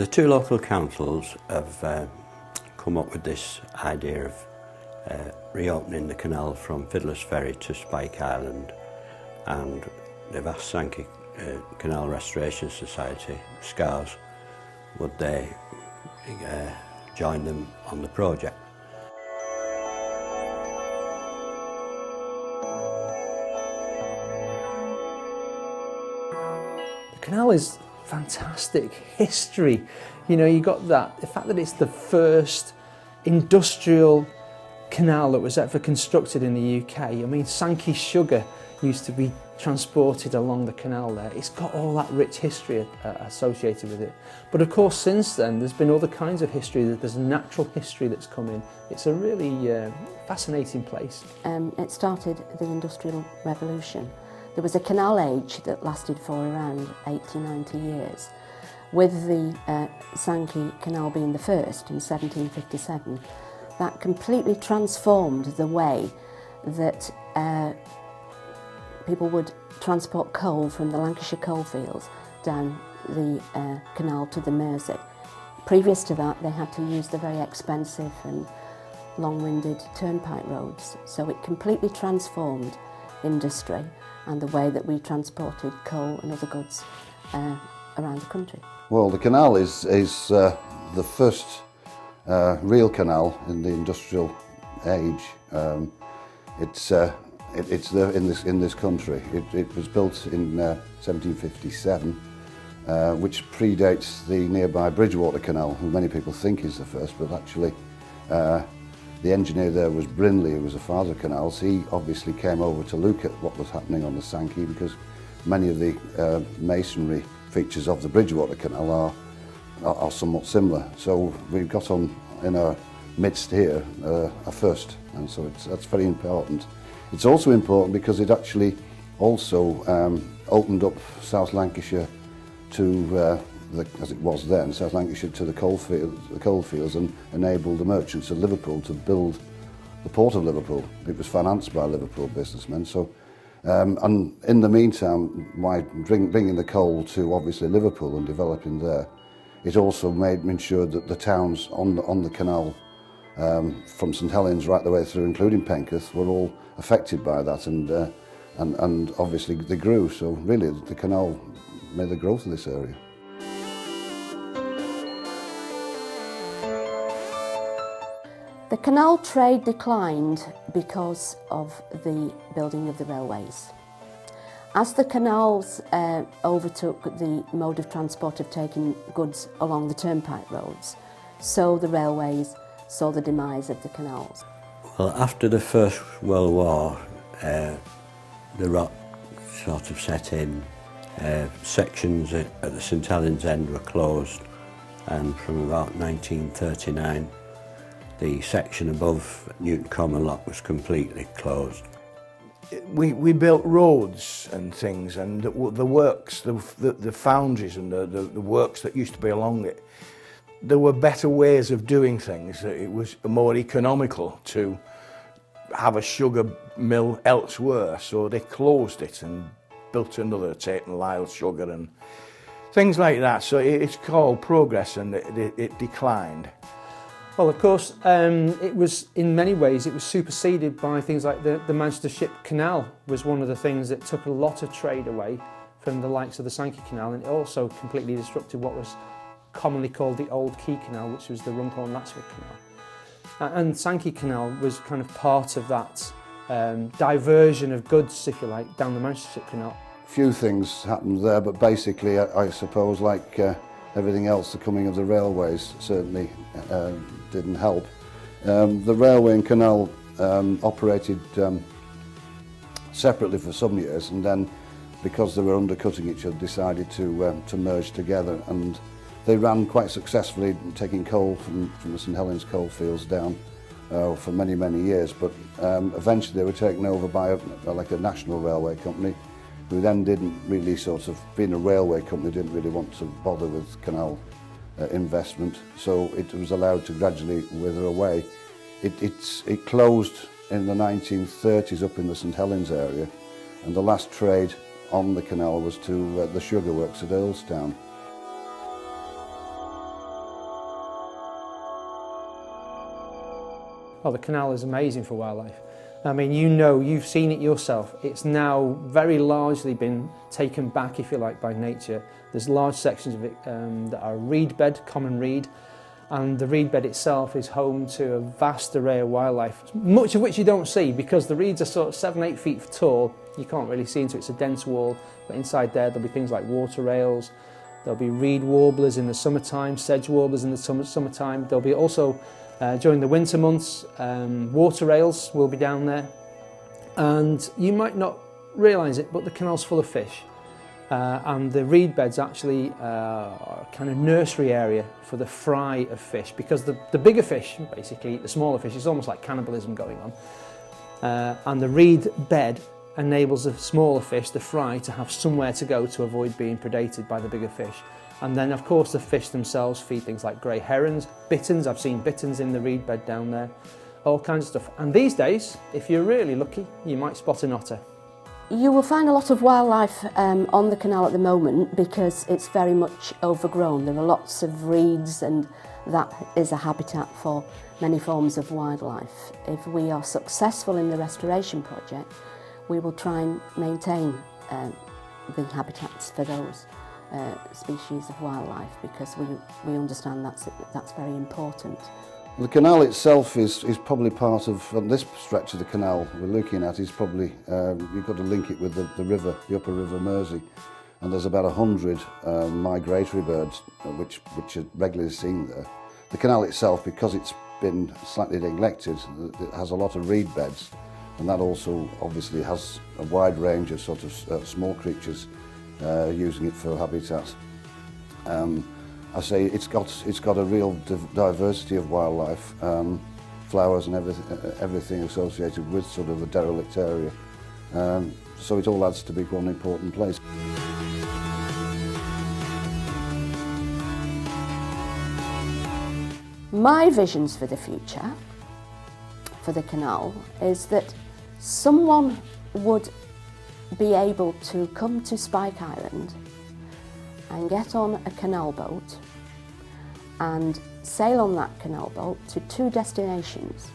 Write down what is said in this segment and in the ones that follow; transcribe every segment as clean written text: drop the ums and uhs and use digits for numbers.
The two local councils have come up with this idea of reopening the canal from Fiddler's Ferry to Spike Island, and they've asked Sankey Canal Restoration Society, SCARS, would they join them on the project. The canal is fantastic history. You know, you got that, the fact that it's the first industrial canal that was ever constructed in the UK. I mean, Sankey sugar used to be transported along the canal there. It's got all that rich history associated with it. But of course, since then, there's been other kinds of history. There's natural history that's come in. It's a really fascinating place. It started the Industrial Revolution. There was a canal age that lasted for around 80-90 years, with the Sankey Canal being the first in 1757. That completely transformed the way that people would transport coal from the Lancashire coalfields down the canal to the Mersey. Previous to that, they had to use the very expensive and long-winded turnpike roads, so it completely transformed industry and the way that we transported coal and other goods around the country. Well, the canal is the first real canal in the industrial age. It's there in this country. It was built in 1757, which predates the nearby Bridgewater Canal, who many people think is the first, but actually the engineer there was Brindley, who was the father of canals. He obviously came over to look at what was happening on the Sankey, because many of the masonry features of the Bridgewater Canal are somewhat similar. So we've got on in our midst here a first, and so that's very important. It's also important because it actually also opened up South Lancashire to as it was then, South Lancashire to the coalfields, and enabled the merchants of Liverpool to build the port of Liverpool. It was financed by Liverpool businessmen. So, and in the meantime, by bringing the coal to obviously Liverpool and developing there, it also ensured that the towns on the canal, from St Helens right the way through, including Penketh, were all affected by that, and obviously they grew. So really, the canal made the growth of this area. The canal trade declined because of the building of the railways. As the canals overtook the mode of transport of taking goods along the turnpike roads, so the railways saw the demise of the canals. Well, after the First World War, the rot sort of set in. Sections at the St Helens end were closed, and from about 1939, the section above Newton Common Lock was completely closed. We built roads and things, and the works, the foundries and the works that used to be along it, there were better ways of doing things. It was more economical to have a sugar mill elsewhere, so they closed it and built another, Tate and Lyle Sugar and things like that. So it's called progress, and it declined. Well, of course, it was, in many ways, it was superseded by things like the Manchester Ship Canal was one of the things that took a lot of trade away from the likes of the Sankey Canal, and it also completely disrupted what was commonly called the Old Quay Canal, which was the Runcorn-Latswick Canal. And Sankey Canal was kind of part of that diversion of goods, if you like, down the Manchester Ship Canal. Few things happened there, but basically, I suppose, like everything else, the coming of the railways certainly didn't help. The railway and canal operated separately for some years, and then, because they were undercutting each other, decided to merge together, and they ran quite successfully, taking coal from the St Helens coalfields down for many, many years. But eventually they were taken over by like a national railway company, who then didn't really being a railway company, didn't really want to bother with canal investment, so it was allowed to gradually wither away. It closed in the 1930s up in the St Helens area, and the last trade on the canal was to the sugar works at Earlstown. Oh, the canal is amazing for wildlife. I mean, you know, you've seen it yourself. It's now very largely been taken back, if you like, by nature. There's large sections of it that are reed bed, common reed, and the reed bed itself is home to a vast array of wildlife, much of which you don't see because the reeds are sort of 7-8 feet tall. You can't really see into it. It's a dense wall, but inside there there'll be things like water rails, there'll be reed warblers in the summertime, sedge warblers in the summertime. There'll be also during the winter months, water rails will be down there, and you might not realise it, but the canal's full of fish, and the reed beds actually are a kind of nursery area for the fry of fish, because the bigger fish basically eat the smaller fish. It's almost like cannibalism going on, and the reed bed enables the smaller fish, the fry, to have somewhere to go to avoid being predated by the bigger fish. And then, of course, the fish themselves feed things like grey herons, bitterns. I've seen bitterns in the reed bed down there, all kinds of stuff. And these days, if you're really lucky, you might spot an otter. You will find a lot of wildlife on the canal at the moment because it's very much overgrown. There are lots of reeds, and that is a habitat for many forms of wildlife. If we are successful in the restoration project, we will try and maintain the habitats for those species of wildlife, because we understand that's very important. The canal itself is probably part of, on this stretch of the canal we're looking at, is probably, you've got to link it with the river, the upper river Mersey, and there's about 100 migratory birds which are regularly seen there. The canal itself, because it's been slightly neglected, it has a lot of reed beds, and that also obviously has a wide range of sort of small creatures using it for habitat. I say it's got a real diversity of wildlife, flowers and everything associated with sort of a derelict area. So it all adds to be one important place. My visions for the future, for the canal, is that someone would be able to come to Spike Island and get on a canal boat and sail on that canal boat to 2 destinations.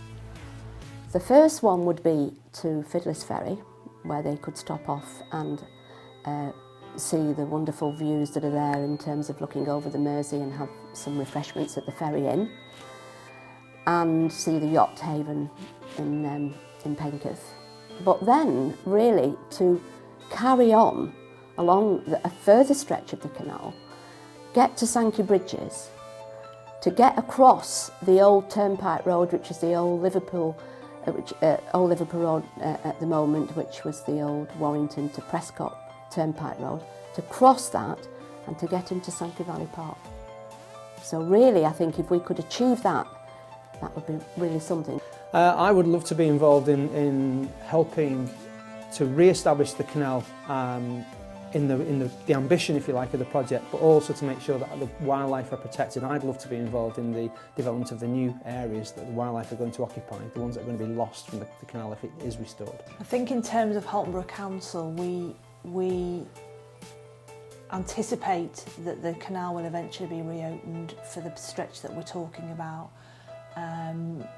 The first one would be to Fiddler's Ferry, where they could stop off and see the wonderful views that are there in terms of looking over the Mersey and have some refreshments at the Ferry Inn, and see the yacht haven in Penketh. But then, really, to carry on along a further stretch of the canal, get to Sankey Bridges, to get across the old Turnpike Road, which is the old Liverpool Road at the moment, which was the old Warrington to Prescott Turnpike Road, to cross that and to get into Sankey Valley Park. So really, I think if we could achieve that, that would be really something. I would love to be involved in helping to re-establish the canal in the ambition, if you like, of the project, but also to make sure that the wildlife are protected. I'd love to be involved in the development of the new areas that the wildlife are going to occupy, the ones that are going to be lost from the canal if it is restored. I think in terms of Halton Borough Council, we anticipate that the canal will eventually be reopened for the stretch that we're talking about.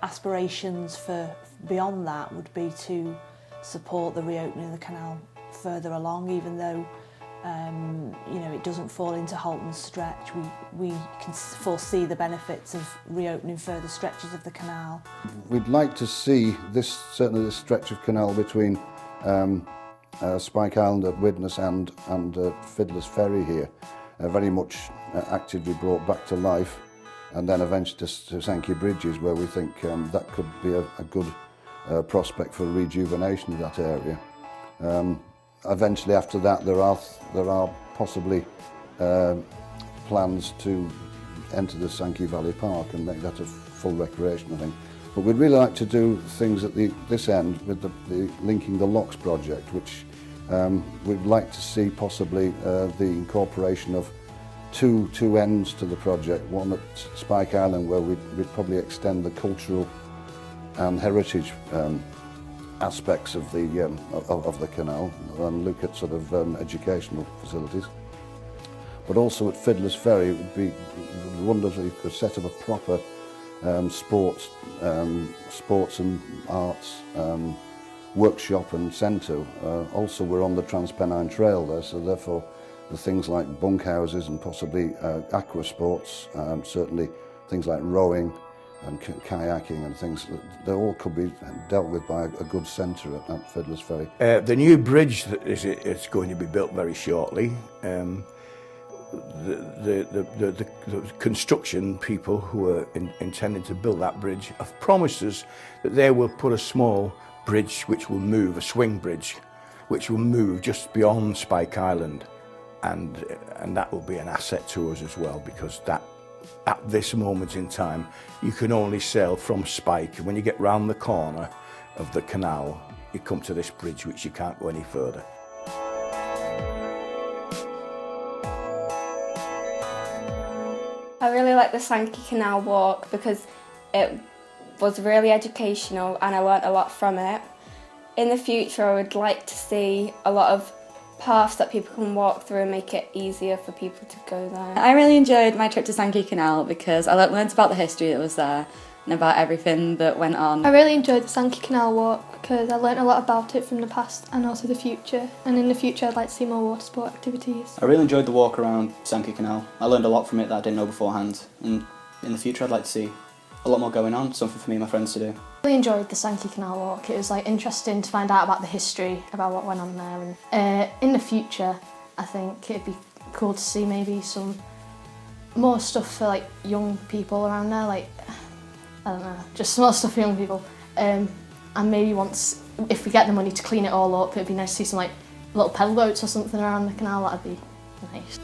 Aspirations for beyond that would be to support the reopening of the canal further along, even though you know, it doesn't fall into Halton's stretch. We can foresee the benefits of reopening further stretches of the canal. We'd like to see certainly this stretch of canal between Spike Island at Widnes and Fiddler's Ferry here very much actively brought back to life, and then eventually to Sankey Bridges, where we think that could be a good prospect for rejuvenation of that area. Eventually after that there are possibly plans to enter the Sankey Valley Park and make that a full recreation, I think. But we'd really like to do things at this end with the linking the locks project, which we'd like to see possibly the incorporation of two ends to the project. One at Spike Island, where we'd probably extend the cultural and heritage aspects of the canal and look at sort of educational facilities. But also at Fiddler's Ferry, it would be wonderful if you could set up a proper sports and arts workshop and centre. Also we're on the Transpennine Trail there, so therefore the things like bunkhouses and possibly aqua sports, certainly things like rowing and kayaking and things, they all could be dealt with by a good centre at Fiddler's Ferry. The new bridge that is going to be built very shortly. The construction people who are intending to build that bridge have promised us that they will put a small bridge which will move, a swing bridge, which will move just beyond Spike Island, and that will be an asset to us as well, because that at this moment in time you can only sail from Spike. When you get round the corner of the canal you come to this bridge which you can't go any further. I really like the Sankey Canal walk because it was really educational and I learnt a lot from it. In the future I would like to see a lot of paths that people can walk through and make it easier for people to go there. I really enjoyed my trip to Sankey Canal because I learnt about the history that was there and about everything that went on. I really enjoyed the Sankey Canal walk because I learnt a lot about it from the past and also the future, and in the future I'd like to see more water sport activities. I really enjoyed the walk around Sankey Canal. I learned a lot from it that I didn't know beforehand, and in the future I'd like to see a lot more going on, something for me and my friends to do. I really enjoyed the Sankey Canal walk. It was interesting to find out about the history, about what went on there, and in the future I think it'd be cool to see maybe some more stuff for young people around there, I don't know, just some more stuff for young people, and maybe once, if we get the money to clean it all up, it'd be nice to see some little pedal boats or something around the canal. That'd be nice.